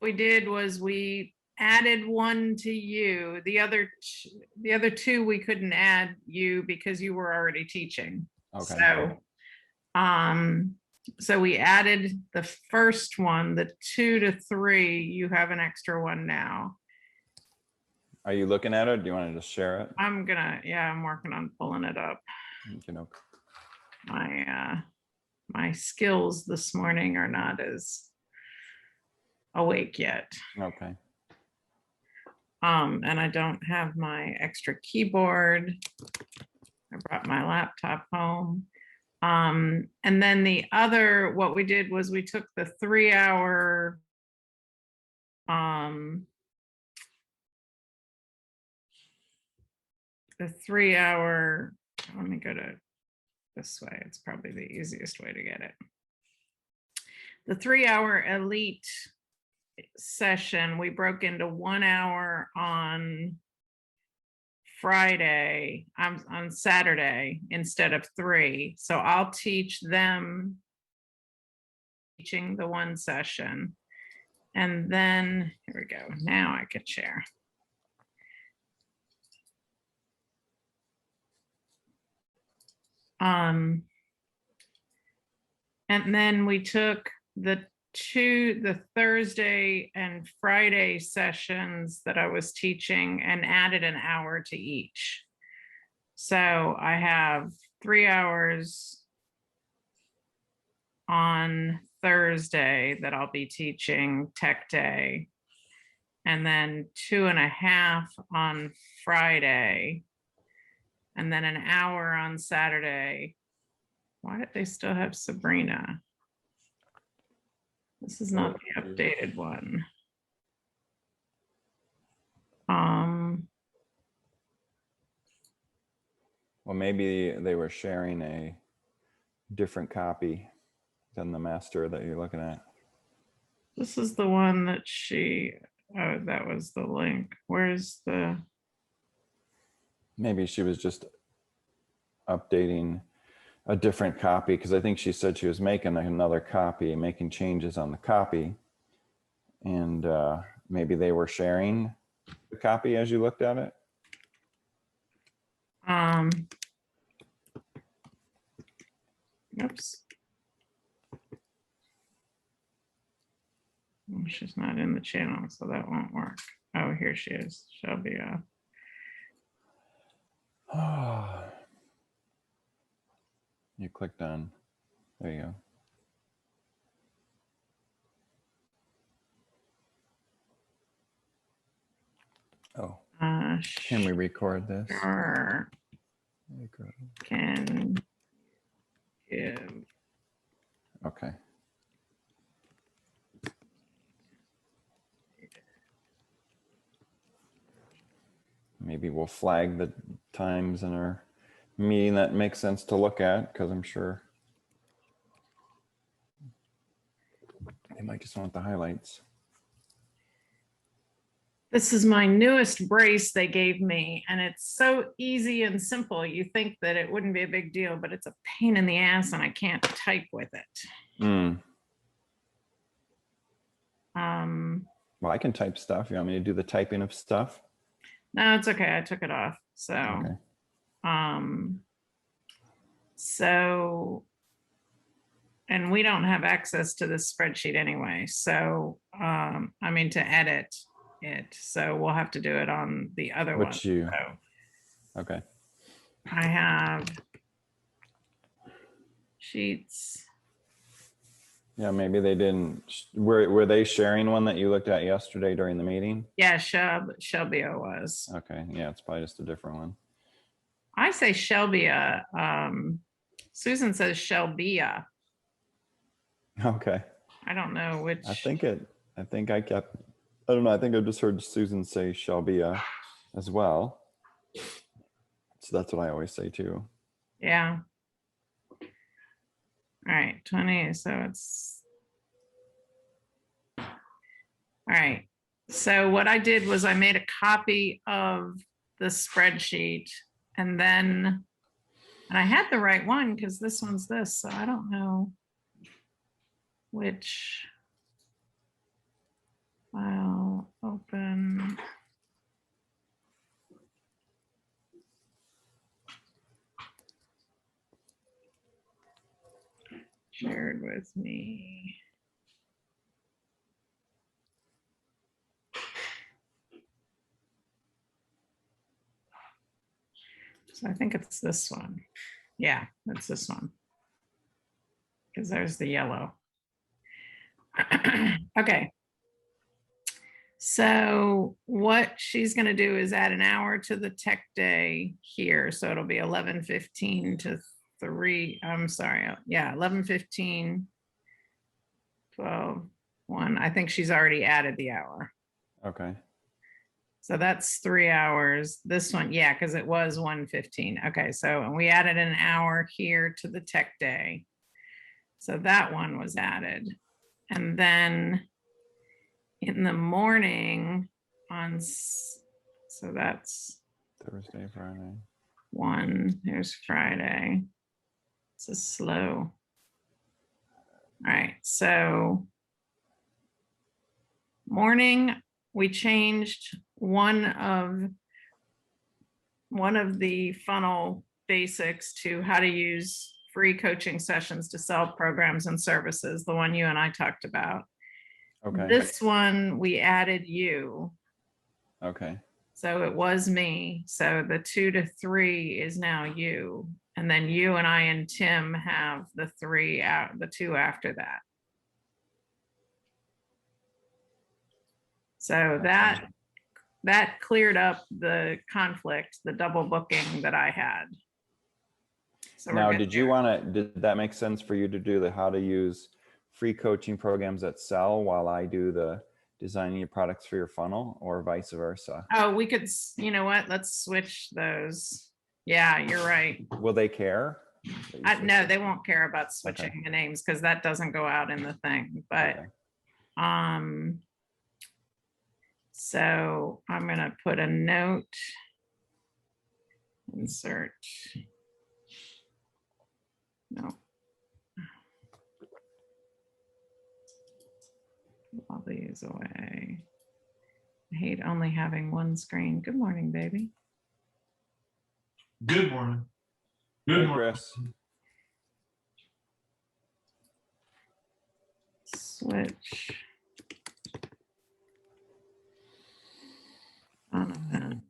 we did was we added one to you. The other two we couldn't add you because you were already teaching. Okay. So we added the first one, the 2 to 3. You have an extra one now. Are you looking at it? Do you want to just share it? I'm working on pulling it up. You know. My skills this morning are not as awake yet. Okay. And I don't have my extra keyboard. I brought my laptop home. And then what we did was we took the 3-hour let me go to this way. It's probably the easiest way to get it. The 3-hour elite session, we broke into 1 hour on Friday, on Saturday instead of 3. So I'll teach them teaching the one session. And then here we go. Now I can share. And then we took the Thursday and Friday sessions that I was teaching and added an hour to each. So I have 3 hours on Thursday that I'll be teaching Tech Day, and then 2.5 on Friday, and then an hour on Saturday. Why did they still have Sabrina? This is not the updated one. Well, maybe they were sharing a different copy than the master that you're looking at. This is the one that that was the link. Where's the? Maybe she was just updating a different copy, because I think she said she was making another copy, making changes on the copy. And maybe they were sharing the copy as you looked at it. Oops. She's not in the channel, so that won't work. Oh, here she is. Shelby. You clicked on, there you go. Oh, can we record this? Sure. Can give. Okay. Maybe we'll flag the times in our meeting that makes sense to look at, because I'm sure they might just want the highlights. This is my newest brace they gave me, and it's so easy and simple. You think that it wouldn't be a big deal, but it's a pain in the ass and I can't type with it. Well, I can type stuff. You want me to do the typing of stuff? No, it's okay. I took it off. So, okay. And we don't have access to this spreadsheet anyway. So, I mean, to edit it. So we'll have to do it on the other one. So, okay. I have sheets. Yeah, maybe they didn't. Were they sharing one that you looked at yesterday during the meeting? Yeah, Shelby was. Okay, yeah, it's probably just a different one. I say Shelby. Susan says Shelby. Okay. I don't know which. I think I don't know. I think I just heard Susan say Shelby as well. So that's what I always say too. Yeah. All right, 20, so it's, all right. So what I did was I made a copy of the spreadsheet, and I had the right one because this one's this, so I don't know which. shared with me. So I think it's this one. Yeah, it's this one. Because there's the yellow. Okay. So what she's going to do is add an hour to the tech day here. So it'll be 11:15 to 3. I'm sorry. Yeah, 11:15, 12, 1. I think she's already added the hour. Okay. So that's 3 hours. This one, yeah, because it was 1:15. Okay, so we added an hour here to the tech day. So that one was added. And then in the morning on, so that's Thursday, Friday. 1, there's Friday. This is slow. All right, so morning, we changed one of the funnel basics to how to use free coaching sessions to sell programs and services, the one you and I talked about. Okay. This one, we added you. Okay. So it was me. So the 2 to 3 is now you. And then you and I and Tim have the 3 out, the 2 after that. So that cleared up the conflict, the double booking that I had. So Now, did that make sense for you to do the how to use free coaching programs that sell while I do the designing your products for your funnel, or vice versa? Oh, we could, you know what? Let's switch those. Yeah, you're right. Will they care? No, they won't care about switching the names because that doesn't go out in the thing. But so I'm gonna put a note, insert. No. All these away. I hate only having one screen. Good morning, baby. Good morning. Good morning, Chris. Switch. Donovan.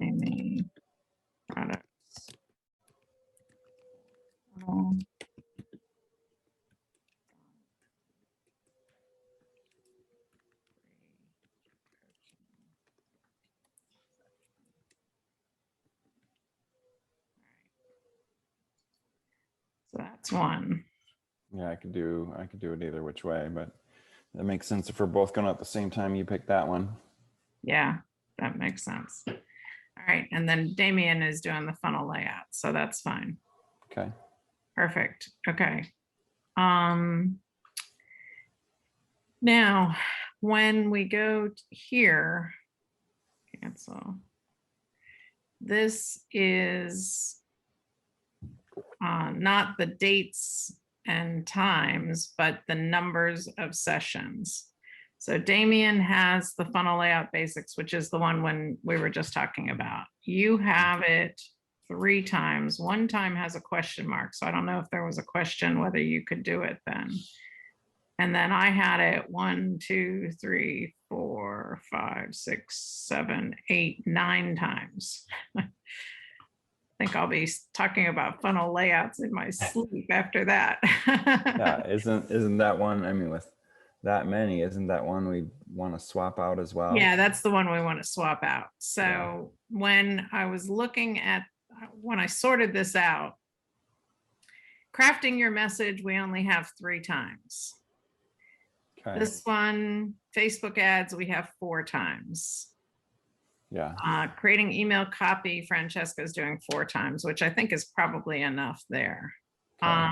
Amy products. So that's one. Yeah, I could do it either which way, but that makes sense if we're both going at the same time. You pick that one. Yeah, that makes sense. All right, and then Damien is doing the funnel layout, so that's fine. Okay. Perfect. Okay. Now, when we go here, cancel. This is not the dates and times, but the numbers of sessions. So Damien has the funnel layout basics, which is the one when we were just talking about. You have it 3 times. One time has a question mark. So I don't know if there was a question whether you could do it then. And then I had it 1, 2, 3, 4, 5, 6, 7, 8, 9 times. I think I'll be talking about funnel layouts in my sleep after that. Yeah, isn't that one, I mean, with that many, isn't that one we want to swap out as well? Yeah, that's the one we want to swap out. So when I was looking at, when I sorted this out, crafting your message, we only have 3 times. Okay. This one, Facebook ads, we have 4 times. Yeah. Creating email copy, Francesca's doing 4 times, which I think is probably enough there. Okay.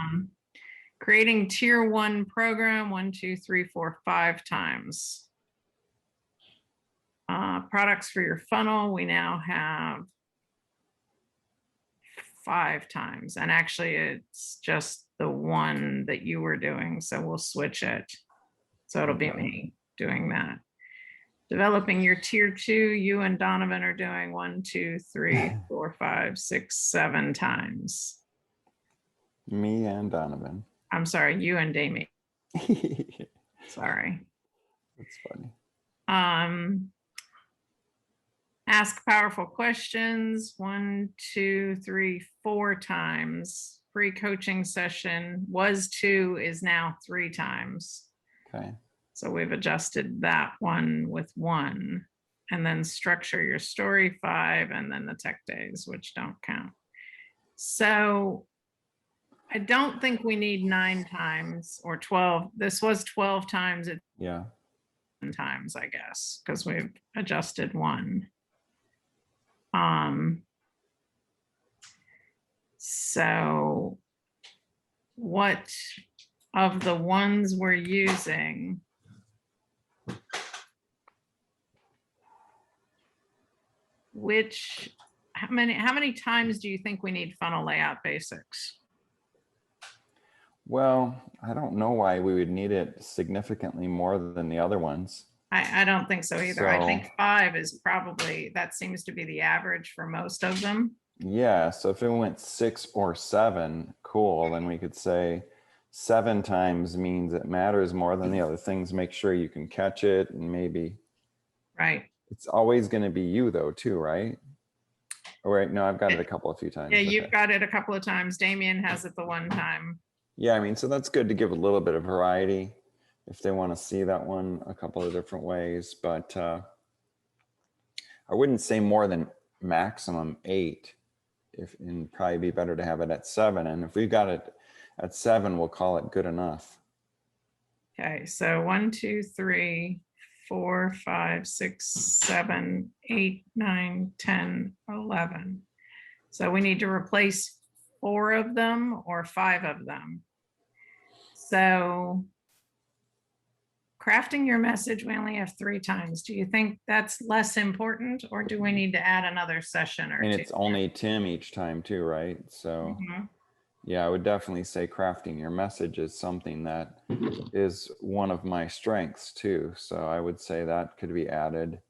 Creating tier 1 program, 1, 2, 3, 4, 5 times. Products for your funnel, we now have 5 times. And actually it's just the one that you were doing. So we'll switch it. So it'll be me doing that. Developing your tier 2, you and Donovan are doing 1, 2, 3, 4, 5, 6, 7 times. Me and Donovan. I'm sorry, you and Damien. That's Sorry. funny. Ask powerful questions 1, 2, 3, 4 times. Free coaching session was 2, is now 3 times. Okay. So we've adjusted that one with 1. And then structure your story 5, and then the tech days, which don't count. So I don't think we need 9 times or 12. This was 12 times, it's Yeah. 10 times, I guess, because we've adjusted 1. So what of the ones we're using, how many times do you think we need funnel layout basics? Well, I don't know why we would need it significantly more than the other ones. I don't think so either. I think So- 5 is probably, that seems to be the average for most of them. Yeah, so if it went 6 or 7, cool, then we could say 7 times means it matters more than the other things. Make sure you can catch it, and maybe Right. it's always going to be you though too, right? Oh, wait, no, I've got it a few times. Yeah, Okay. you've got it a couple of times. Damien has it the 1 time. Yeah, I mean, so that's good to give a little bit of variety if they want to see that one a couple of different ways, but I wouldn't say more than maximum 8. And probably be better to have it at 7. And if we've got it at 7, we'll call it good enough. Okay, so 1, 2, 3, 4, 5, 6, 7, 8, 9, 10, 11. So we need to replace 4 of them or 5 of them. So crafting your message, we only have 3 times. Do you think that's less important, or do we need to add another session or And 2? it's only Tim each time too, right? So yeah, I would definitely say crafting your message is something that is one of my strengths too. So I would say that could be added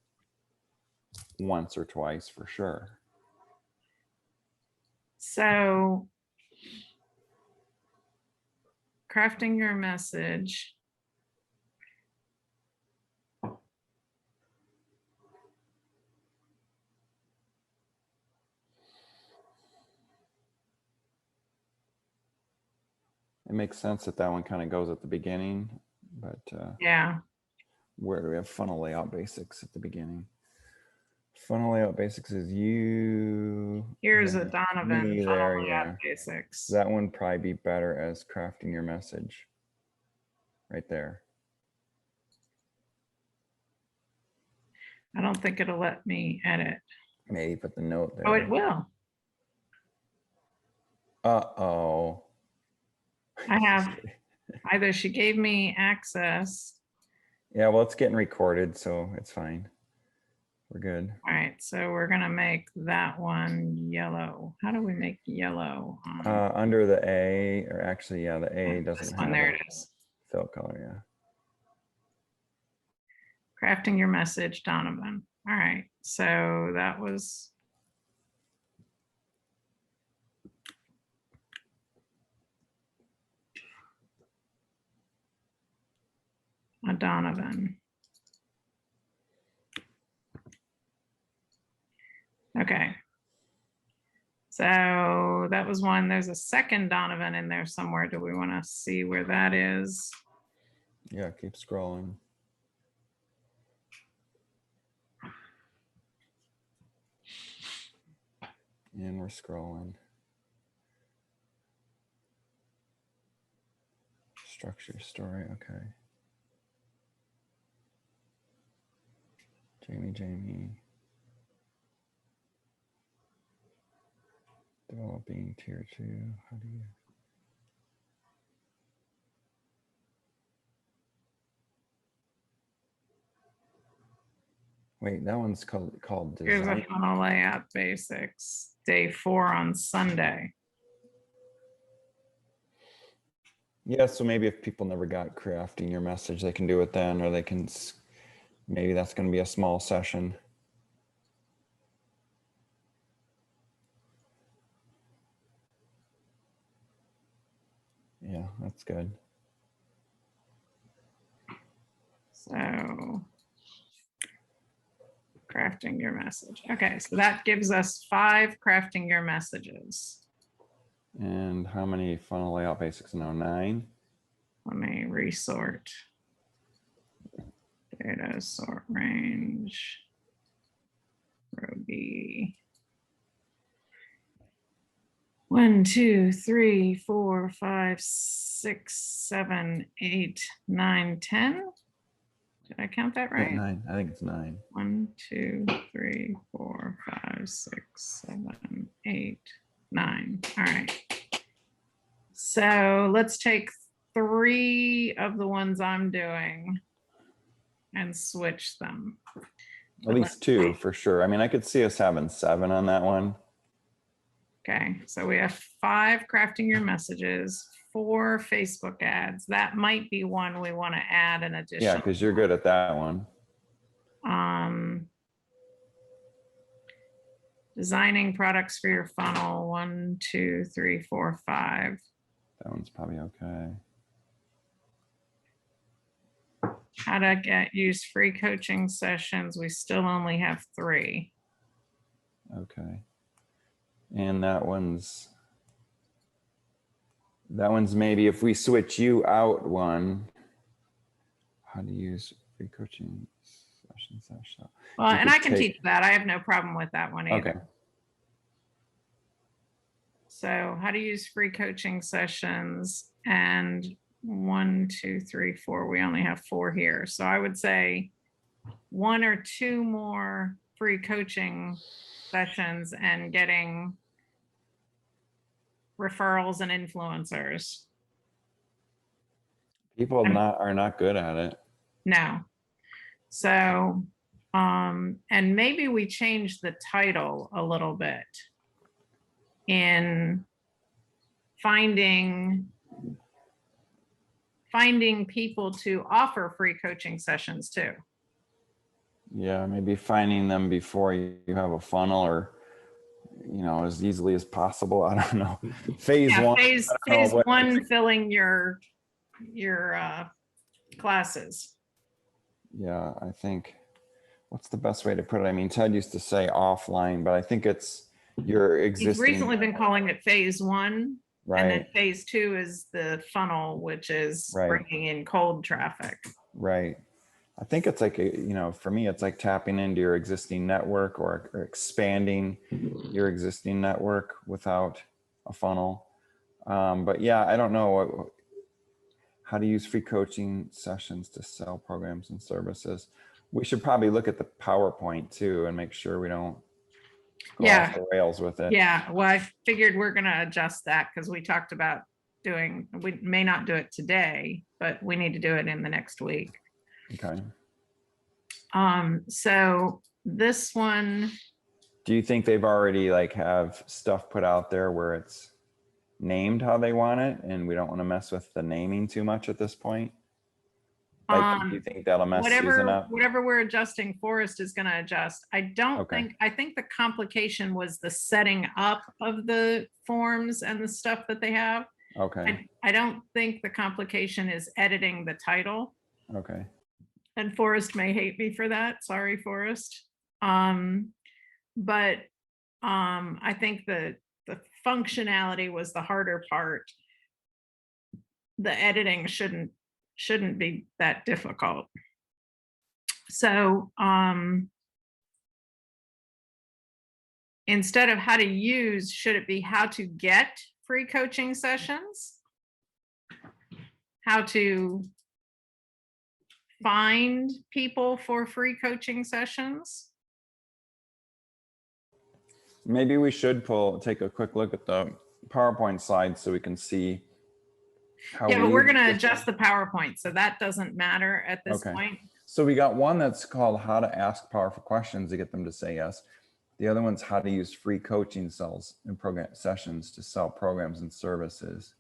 once or twice for sure. So crafting your message. It makes sense that that one kind of goes at the beginning, but Yeah. where do we have funnel layout basics at the beginning? Funnel layout basics is you. Here's yeah, a Donovan me funnel there, layout yeah. basics. That one probably be better as crafting your message right there. I don't think it'll let me edit. Maybe put the note there. Oh, it will. Uh-oh. I have either she gave me access. Yeah, well, it's getting recorded, so it's fine. We're good. All right, so we're gonna make that one yellow. How do we make yellow? Under the A, or actually, yeah, the A This doesn't one, have there a it is. fill color, Crafting your message, Donovan. All right, so that was a Donovan. Okay. So that was one. There's a second Donovan in there somewhere. Do we want to see where that is? yeah. Keep scrolling. And we're scrolling. Structure story, okay. Jamie. Developing tier 2. How do you? Wait, that one's called Here's a design. funnel layout basics, day 4 on Sunday. Yeah, so maybe if people never got crafting your message, they can do it then, or they can Maybe that's going to be a small session. Yeah, that's good. So crafting your message. Okay, so that gives us 5 crafting your messages. And how many funnel layout basics now? 9? Let me resort. Data sort range. Row B. 1, 2, 3, 4, 5, 6, 7, 8, 9, 10. Did I count that right? 9. I think it's 9. 1, 2, 3, 4, 5, 6, 7, 8, 9. All right. So let's take 3 of the ones I'm doing and switch them. At least 2 for sure. I mean, I could see us having 7 on that one. Okay, so we have 5 crafting your messages, 4 Facebook ads. That might be one we want to add in addition. Yeah, because you're good at that one. Designing products for your funnel, 1, 2, 3, 4, 5. That one's probably okay. How to use free coaching sessions. We still only have 3. Okay. And that one's maybe if we switch you out one, how to use free coaching sessions. Well, and I can teach that. I have no problem with that one either. Okay. So how to use free coaching sessions, and 1, 2, 3, 4. We only have 4 here. So I would say 1 or 2 more free coaching sessions and getting referrals and influencers. People are not good at it. No. So, and maybe we change the title a little bit in finding people to offer free coaching sessions too. Yeah, maybe finding them before you have a funnel, or as easily as possible. I don't know. Phase 1. Phase 1, filling your classes. Yeah, I think, what's the best way to put it? I mean, Ted used to say offline, but I think it's your existing. He's recently been calling it phase 1. Right. And then phase 2 is the funnel, which is bringing in cold traffic. Right. I think it's like, for me, it's like tapping into your existing network or expanding your existing network without a funnel. But yeah, I don't know how to use free coaching sessions to sell programs and services. We should probably look at the PowerPoint too and make sure we don't go off the rails with it. Yeah, well, I figured we're going to adjust that because we talked about we may not do it today, but we need to do it in the next week. Okay. So this one. Do you think they've already have stuff put out there where it's named how they want it and we don't want to mess with the naming too much at this point? Do you think that'll mess Susan up? Whatever we're adjusting, Forrest is going to adjust. I think the complication was the setting up of the forms and the stuff that they have. Okay. I don't think the complication is editing the title. Okay. And Forrest may hate me for that. Sorry, Forrest. But I think the functionality was the harder part. The editing shouldn't be that difficult. So instead of how to use, should it be how to get free coaching sessions? How to find people for free coaching sessions? Maybe we should take a quick look at the PowerPoint slides so we can see how. Yeah, but we're going to adjust the PowerPoint, so that doesn't matter at this point. So we got one that's called how to ask powerful questions to get them to say yes. The other one's how to use free coaching cells and program sessions to sell programs and services.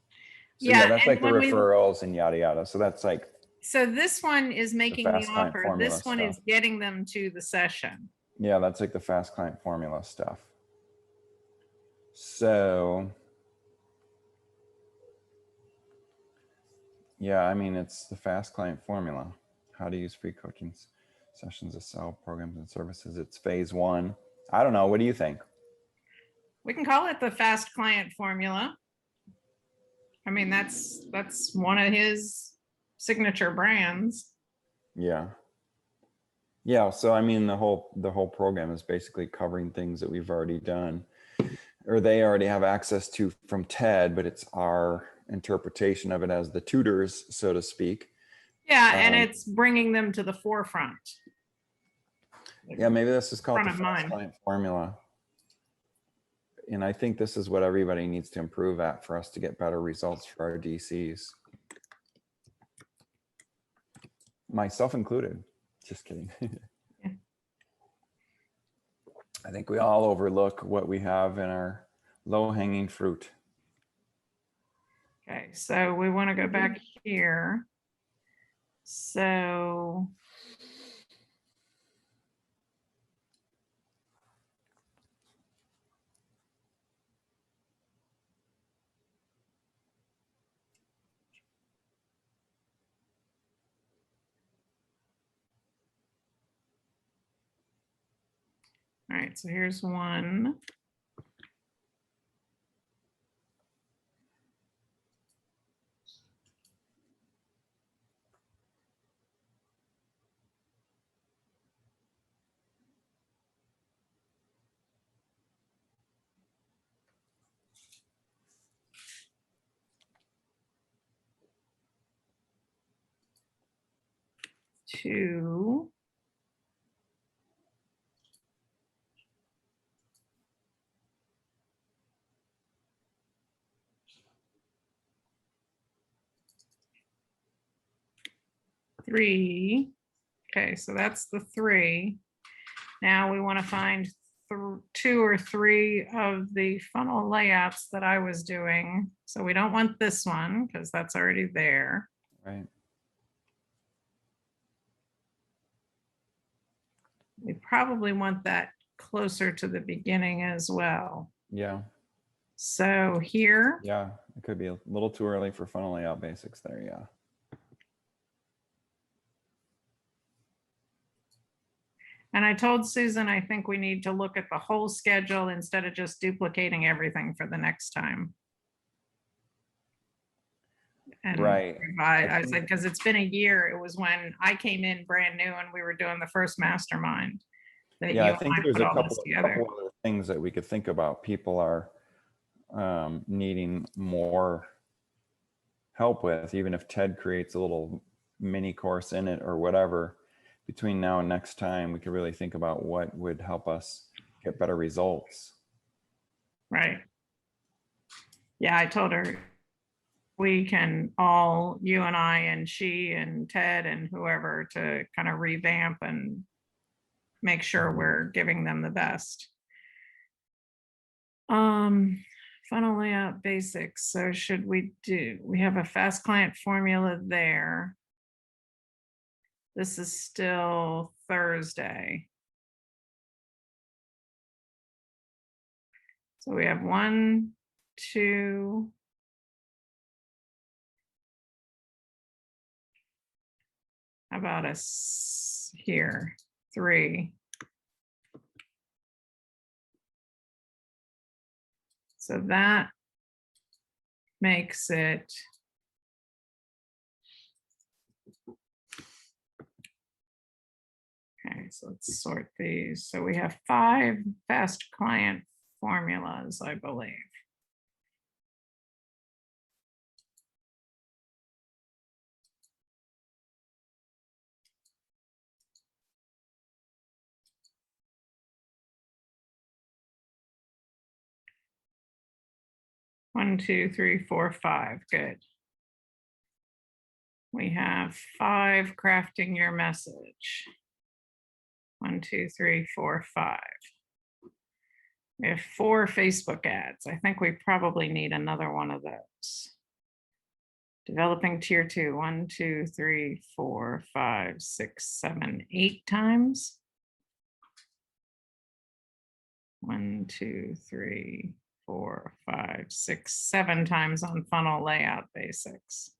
So yeah, that's like the referrals and yada yada. So that's like So this one is making the fast client offer. formula This one stuff. is getting them to the session. Yeah, that's like the fast client formula stuff. So yeah, I mean, it's the fast client formula. How to use free coaching sessions to sell programs and services. It's phase 1. I don't know. What do you think? We can call it the fast client formula. I mean, that's one of his signature brands. Yeah. Yeah. So I mean, the whole program is basically covering things that we've already done, or they already have access to from TED, but it's our interpretation of it as the tutors, so to speak. Yeah, and it's bringing them to the forefront. Yeah, maybe this is called the Front of fast mind. client formula. And I think this is what everybody needs to improve at for us to get better results for our DCs. Myself included. Just kidding. Yeah. I think we all overlook what we have in our low-hanging fruit. Okay, so we want to go back here. So all right, so here's one. Two. Three. Okay, so that's the 3. Now we want to find 2 or 3 of the funnel layouts that I was doing. So we don't want this one because that's already there. Right. We probably want that closer to the beginning as well. Yeah. So here. Yeah, it could be a little too early for funnel layout basics there. Yeah. And I told Susan, I think we need to look at the whole schedule instead of just duplicating everything for the next time. And right. I said, because it's been a year. It was when I came in brand new and we were doing the first mastermind. Yeah, I think there's a couple other things that we could think about. People are needing more help with, even if TED creates a little mini course in it or whatever. Between now and next time, we could really think about what would help us get better results. Right. Yeah, I told her we can all, you and I and she and Ted and whoever, to kind of revamp and make sure we're giving them the best. Funnel layout basics. So should we have a fast client formula there. This is still Thursday. So we have 1, 2. How about us here? 3. So that makes it okay. So let's sort these. So we have 5 fast client formulas, I believe. One, 2, 3, 4, 5. Good. We have 5 crafting your message. 1, 2, 3, 4, 5. We have 4 Facebook ads. I think we probably need another one of those. Developing tier 2, 1, 2, 3, 4, 5, 6, 7, 8 times. 1, 2, 3, 4, 5, 6, 7 times on funnel layout basics.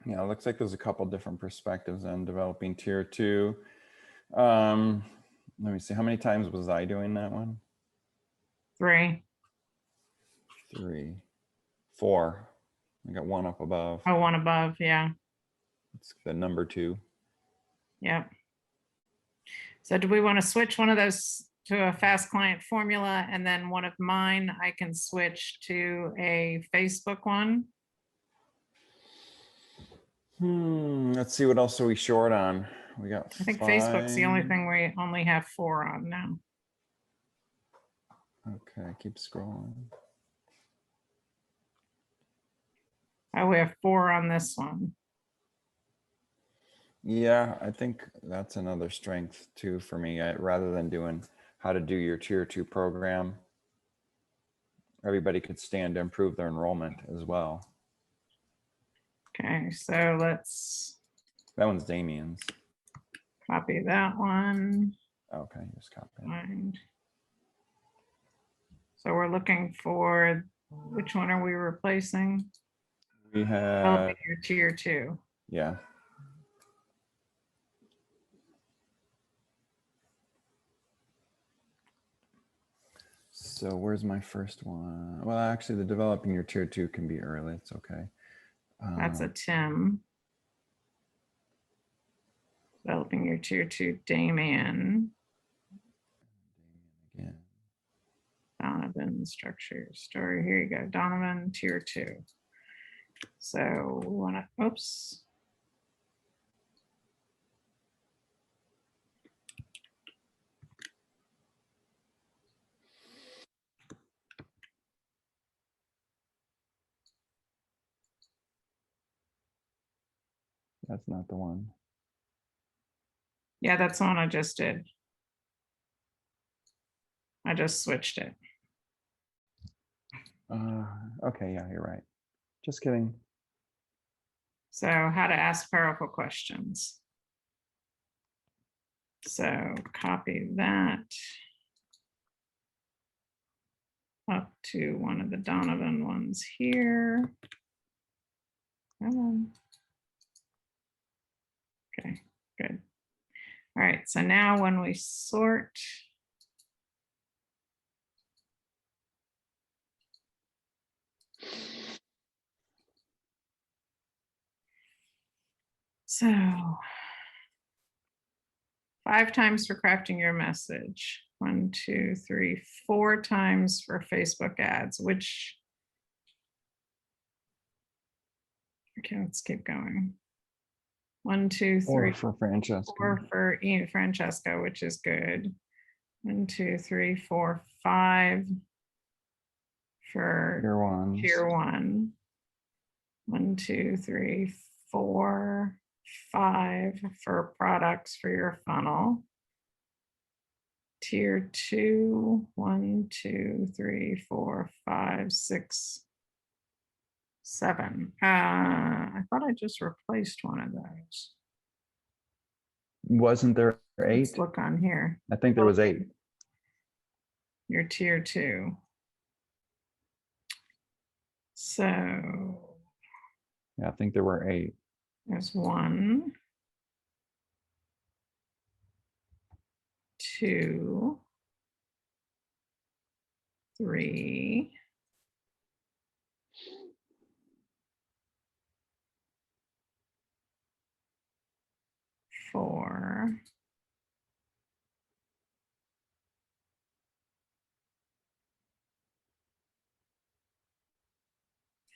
Yeah, it looks like there's a couple different perspectives on developing tier 2. Let me see, how many times was I doing that one? 3. 3, 4. I got one up above. Oh, one above, yeah. It's the number 2. Yep. So do we want to switch one of those to a fast client formula, and then one of mine I can switch to a Facebook one? Let's see, what else are we short on? We got I think 5. Facebook's the only thing we only have 4 on now. Okay, keep scrolling. Oh, we have 4 on this one. Yeah, I think that's another strength too for me. Rather than doing how to do your tier 2 program, everybody could stand to improve their enrollment as well. Okay, so let's That one's Damien's. copy that one. Okay, just copy it. Find. So we're looking for, which one are we replacing? We have, Developing your tier 2. yeah. So where's my first one? Well, actually the developing your tier 2 can be early. It's okay. That's a Tim. Developing your tier 2, Damien. Again. Donovan, structure your story. Here you go. Donovan, tier 2. So we want to, oops. That's not the one. Yeah, that's the one I just did. I just switched it. Okay, yeah, you're right. Just kidding. So how to ask powerful questions. So copy that up to one of the Donovan ones here. Come on. Okay, good. All right, so now when we sort, so 5 times for crafting your message. 1, 2, 3, 4 times for Facebook ads, which, okay, let's keep going. 1, 2, 3, Or for Francesca. 4 for Francesca, which is good. 1, 2, 3, 4, 5 for Tier 1. tier 1. 1, 2, 3, 4, 5 for products for your funnel. Tier 2, 1, 2, 3, 4, 5, 6, 7. I thought I just replaced one of those. Wasn't there 8? Let's look on here. I think there was 8. Your tier 2. So Yeah, I think there were 8. there's 1, 2, 3, 4,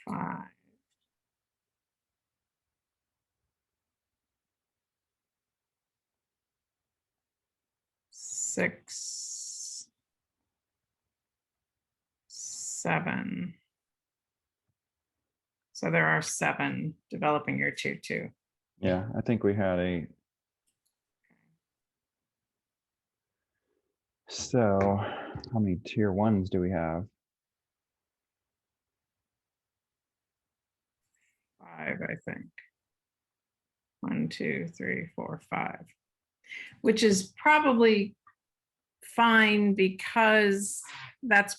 5, 6, 7. So there are 7 developing your tier 2. Yeah, I think we had 8. So how many tier 1s do we have? I think. 1, 2, 3, 4, 5, which is probably fine because that's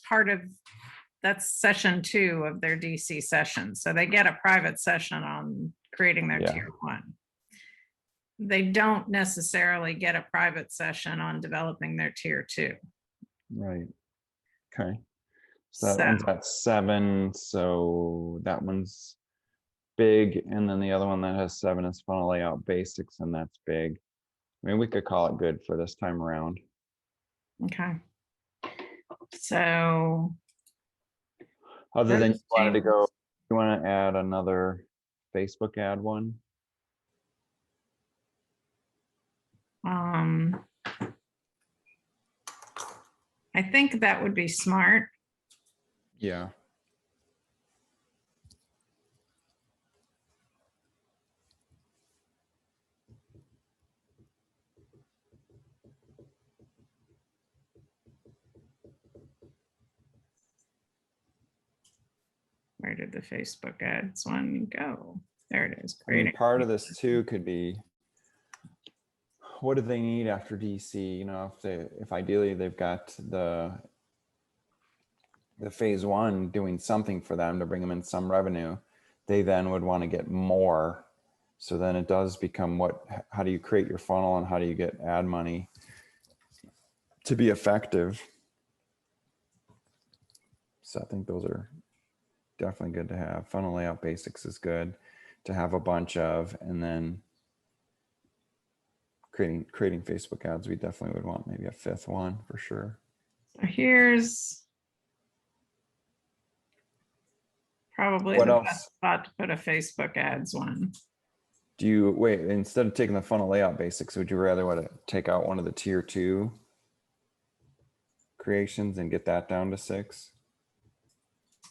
session 2 of their DC session. So they get a private session on creating their Yeah. tier 1. They don't necessarily get a private session on developing their tier 2. Right. Okay. So that So one's at 7. So that one's big. And then the other one that has 7 is funnel layout basics, and that's big. I mean, we could call it good for this time around. okay. So Other than you those wanted to changes- go, you want to add another Facebook ad one? I think that would be smart. Yeah. Where did the Facebook ads one go? There it is. I mean, Creating. part of this too could be, what do they need after DC? You know, if ideally they've got the phase 1 doing something for them to bring them in some revenue, they then would want to get more. So then it does become how do you create your funnel and how do you get ad money to be effective? So I think those are definitely good to have. Funnel layout basics is good to have a bunch of, and then creating Facebook ads, we definitely would want maybe a 5th one for sure. So here's probably What the else? best spot to put a Facebook ads one. Do you wait, instead of taking the funnel layout basics, would you rather want to take out one of the tier 2 creations and get that down to 6?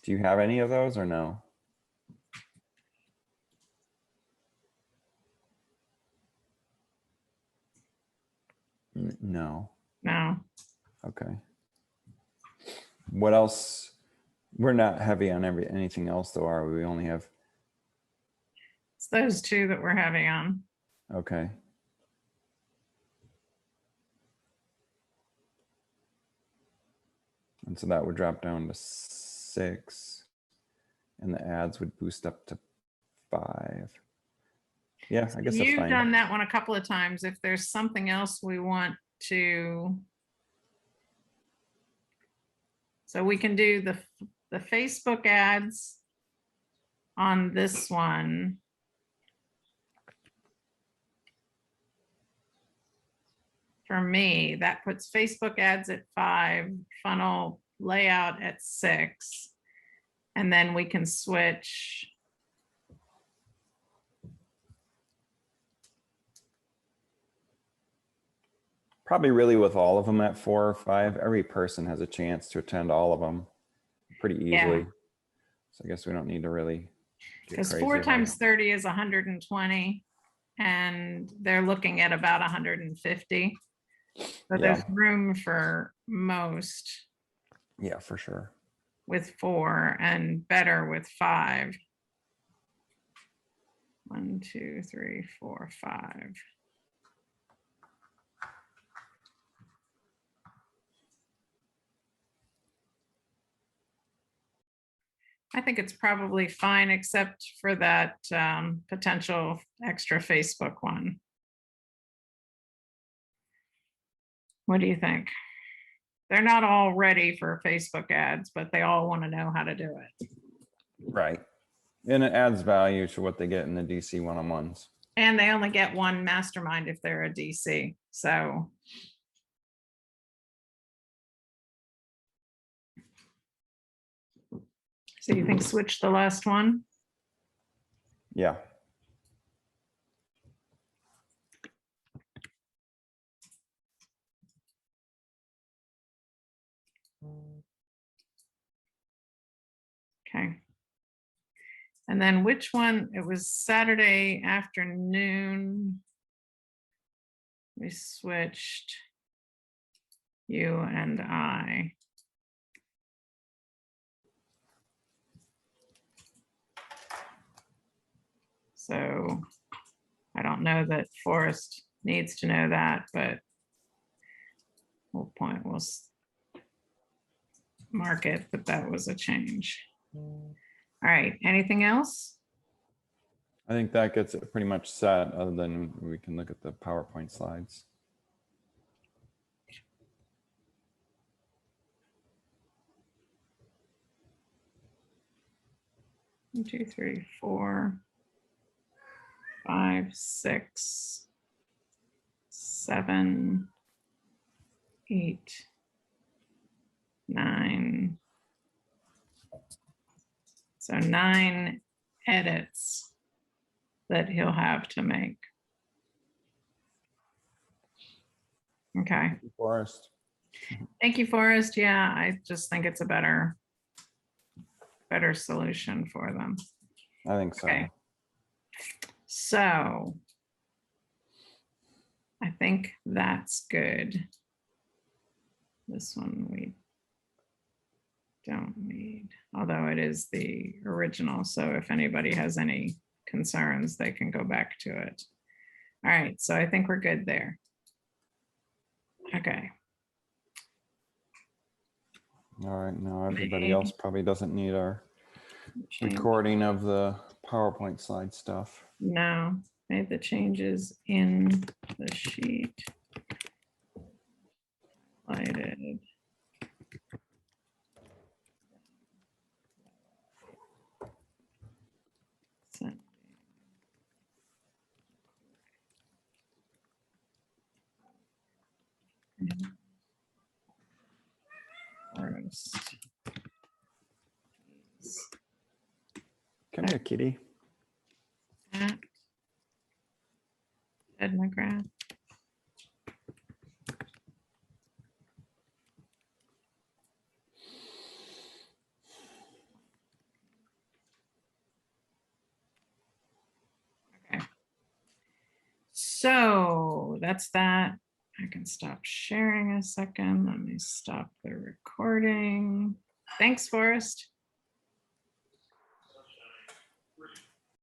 Do you have any of those or no? No. No. Okay. What else? We're not heavy on anything else though, are we? We only have. It's those 2 that we're having on. Okay. And so that would drop down to 6, and the ads would boost up to 5. Yeah, I guess that's You've fine. done that one a couple of times. If there's something else we want to, so we can do the Facebook ads on this one. For me, that puts Facebook ads at 5, funnel layout at 6, and then we can switch. Probably really with all of them at 4 or 5, every person has a chance to attend all of them pretty easily. Yeah. So I guess we don't need to really get Because crazy 4 about times it. 30 is 120, and they're looking at about 150. So Yeah. there's room for most Yeah, for sure. with 4 and better with 5. 1, 2, 3, 4, 5. I think it's probably fine, except for that potential extra Facebook one. What do you think? They're not all ready for Facebook ads, but they all want to know how to do it. Right. And it adds value to what they get in the DC one-on-ones. And they only get one mastermind if they're a DC. So you think switch the last one? Yeah. Okay. And then which one? It was Saturday afternoon. We switched you and I. don't know that Forrest needs to know that, but we'll mark it that that was a change. All right, anything else? I think that gets it pretty much set, other than we can look at the PowerPoint slides. One, two, three, 4, 5, 6, 7, 8, 9. So 9 edits that he'll have to make. Okay. Forrest. Thank you, Forrest. Yeah, I just think it's a better solution for them. I think so. Okay. So I think that's good. This one we don't need, although it is the original. So if anybody has any concerns, they can go back to it. All right, so I think we're good there. Okay. All right, now everybody else probably doesn't need our recording of the PowerPoint slide stuff. No, made the changes in the sheet. Highlighted. Send. Forest. Come here, kitty. At Ed McGrath. Okay. So that's that. I can stop sharing a second. Let me stop the recording. Thanks, Forrest.